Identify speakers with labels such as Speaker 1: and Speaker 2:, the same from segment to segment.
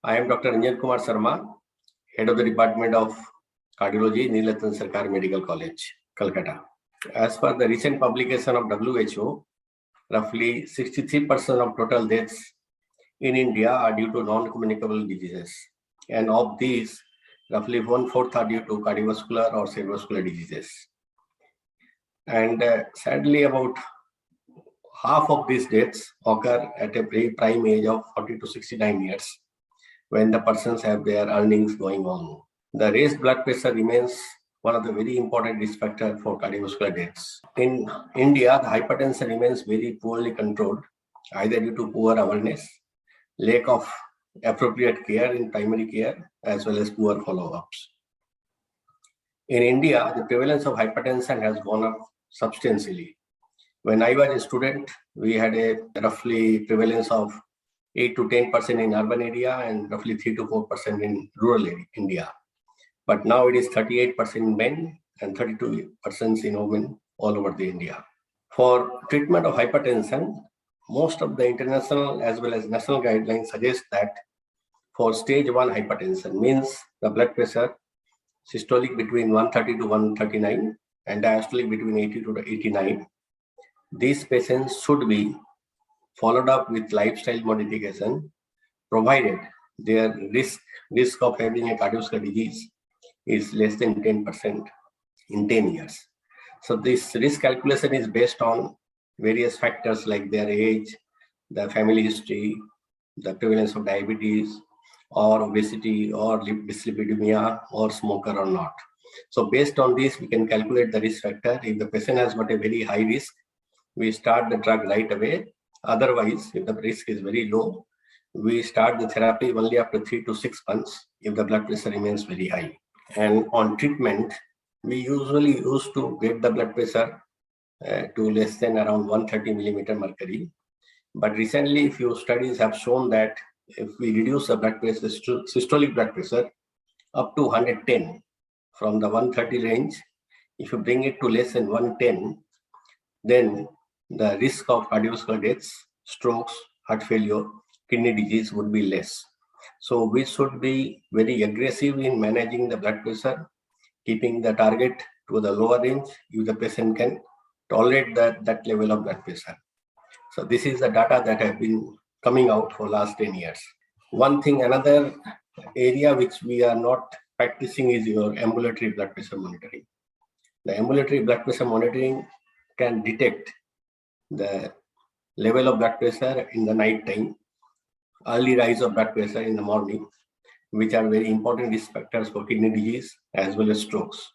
Speaker 1: I am Dr. Ranjan Kumar Sharma, Head of the Department of Cardiology, Neil Ratan Sarkar Medical College, Calcutta. As per the recent publication of WHO, roughly 63% of total deaths in India are due to non-communicable diseases. And of these, roughly 1/4 are due to cardiovascular or cerebrovascular diseases. And sadly, about half of these deaths occur at a very prime age of 40 to 69 years, when the persons have their earnings going on. The raised blood pressure remains one of the very important risk factors for cardiovascular deaths. In India, the hypertension remains very poorly controlled, either due to poor awareness, lack of appropriate care in primary care, as well as poor follow-ups. In India, the prevalence of hypertension has gone up substantially. When I was a student, we had a roughly prevalence of 8 to 10% in urban area and roughly 3 to 4% in rural India. But now it is 38% in men and 32% in women all over the India. For treatment of hypertension, most of the international as well as national guidelines suggest that for stage 1 hypertension, means the blood pressure systolic between 130 to 139 and diastolic between 80 to 89, these patients should be followed up with lifestyle modification, provided their risk of having a cardiovascular disease is less than 10% in 10 years. So this risk calculation is based on various factors like their age, the family history, the prevalence of diabetes or obesity or dyslipidemia or smoker or not. So based on this, we can calculate the risk factor. If the patient has got a very high risk, we start the drug right away. Otherwise, if the risk is very low, we start the therapy only after 3 to 6 months if the blood pressure remains very high. And on treatment, we usually used to get the blood pressure to less than around 130 millimeter mercury. But recently, few studies have shown that if we reduce the blood pressure, systolic blood pressure up to 110 from the 130 range, if you bring it to less than 110, then the risk of cardiovascular deaths, strokes, heart failure, kidney disease would be less. So we should be very aggressive in managing the blood pressure, keeping the target to the lower range if the patient can tolerate that level of blood pressure. So this is the data that have been coming out for last 10 years. Another area which we are not practicing is your ambulatory blood pressure monitoring. The ambulatory blood pressure monitoring can detect the level of blood pressure in the night time, early rise of blood pressure in the morning, which are very important risk factors for kidney disease as well as strokes.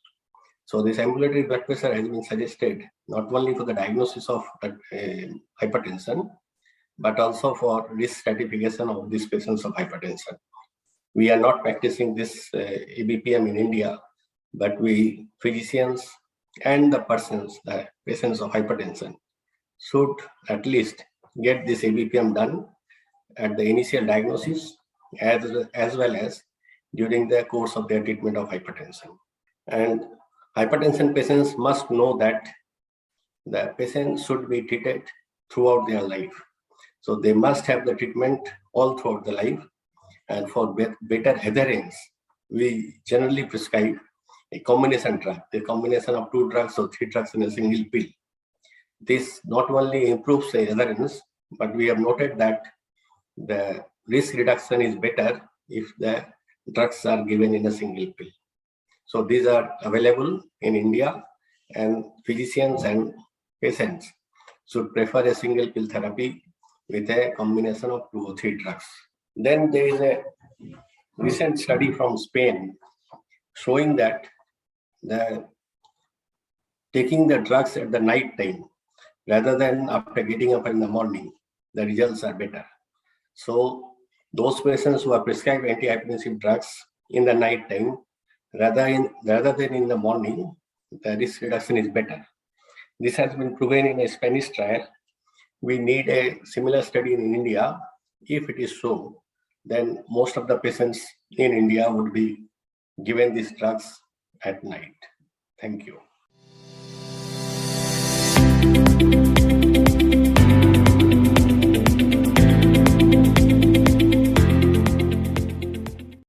Speaker 1: So this ambulatory blood pressure has been suggested not only for the diagnosis of hypertension, but also for risk stratification of these patients of hypertension. We are not practicing this ABPM in India, but we physicians and the patients of hypertension should at least get this ABPM done at the initial diagnosis as well as during the course of their treatment of hypertension. And hypertension patients must know that the patient should be treated throughout their life. So they must have the treatment all throughout the life. And for better adherence, we generally prescribe a combination drug, the combination of 2 drugs or 3 drugs in a single pill. This not only improves the adherence, but we have noted that the risk reduction is better if the drugs are given in a single pill. So these are available in India, and physicians and patients should prefer a single pill therapy with a combination of 2 or 3 drugs. Then there is a recent study from Spain showing that taking the drugs at the night time rather than after getting up in the morning, the results are better. So those patients who are prescribed antihypertensive drugs in the night time rather than in the morning, the risk reduction is better. This has been proven in a Spanish trial. We need a similar study in India. If it is so, then most of the patients in India would be given these drugs at night. Thank you.